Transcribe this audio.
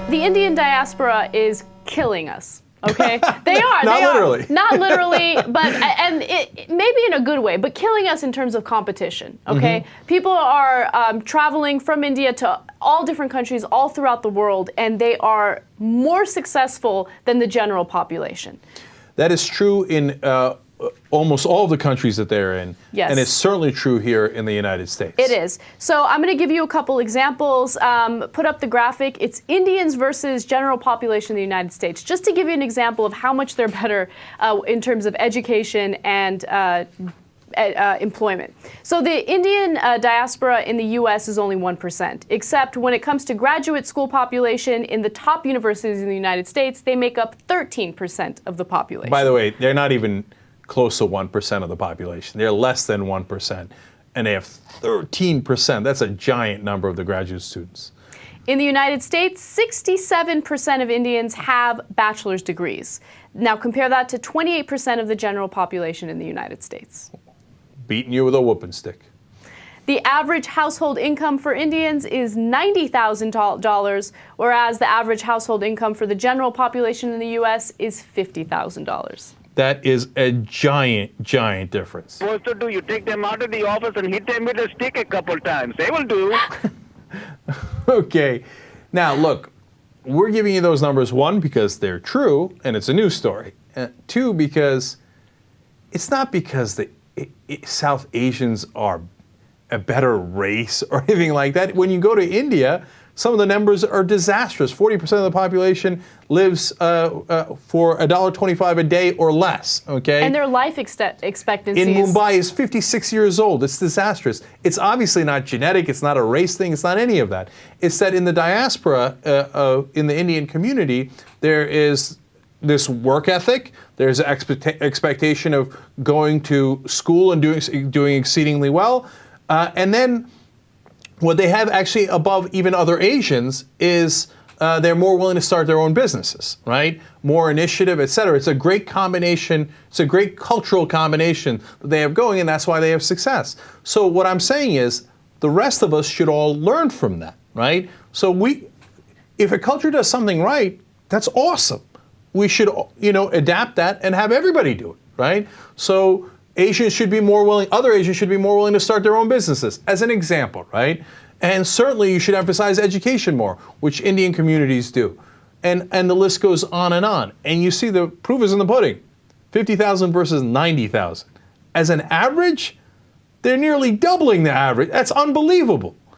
The Indian diaspora is killing us. Okay, they are. Not literally. Not literally, but maybe in a good way. But killing us in terms of competition. Okay, people are traveling from India to all different countries all throughout the world, and they are more successful than the general population. That is true in almost all of the countries that they're in. Yes. And it's certainly true here in the United States. It is. So I'm going to give you a couple examples. Put up the graphic. It's Indians versus general population in the United States. Just to give you an example of how much they're better in terms of education and employment. So the Indian diaspora in the U.S. is only 1%, except when it comes to graduate school population in the top universities in the United States, they make up 13% of the population. By the way, they're not even close to 1% of the population. They're less than 1%, and they have 13%. That's a giant number of the graduate students. In the United States, 67% of Indians have bachelor's degrees. Now compare that to 28% of the general population in the United States. Beating you with a whooping stick. The average household income for Indians is $90,000, whereas the average household income for the general population in the U.S. is $50,000. That is a giant, giant difference. Supposed to do, you take them out of the office and hit them with a stick a couple times. They will do. Okay. Now, look, we're giving you those numbers, one, because they're true, and it's a news story. Two, because it's not because the South Asians are a better race or anything like that. When you go to India, some of the numbers are disastrous. 40% of the population lives for $1.25 a day or less, okay? And their life expectancy in Mumbai is 56 years old. It's disastrous. It's obviously not genetic. It's not a race thing. It's not any of that. It's that in the diaspora, in the Indian community, there is this work ethic. There's an expectation of going to school and doing exceedingly well. And then what they have actually above even other Asians is they're more willing to start their own businesses, right? More initiative, et cetera. It's a great combination. It's a great cultural combination that they have going, and that's why they have success. So what I'm saying is the rest of us should all learn from that, right? So if a culture does something right, that's awesome. We should, adapt that and have everybody do it, right? So Asians should be more willing, other Asians should be more willing to start their own businesses, as an example, right? And certainly you should emphasize education more, which Indian communities do. And the list goes on. And you see the proof is in the pudding. 50,000 versus 90,000. As an average, they're nearly doubling the average. That's unbelievable.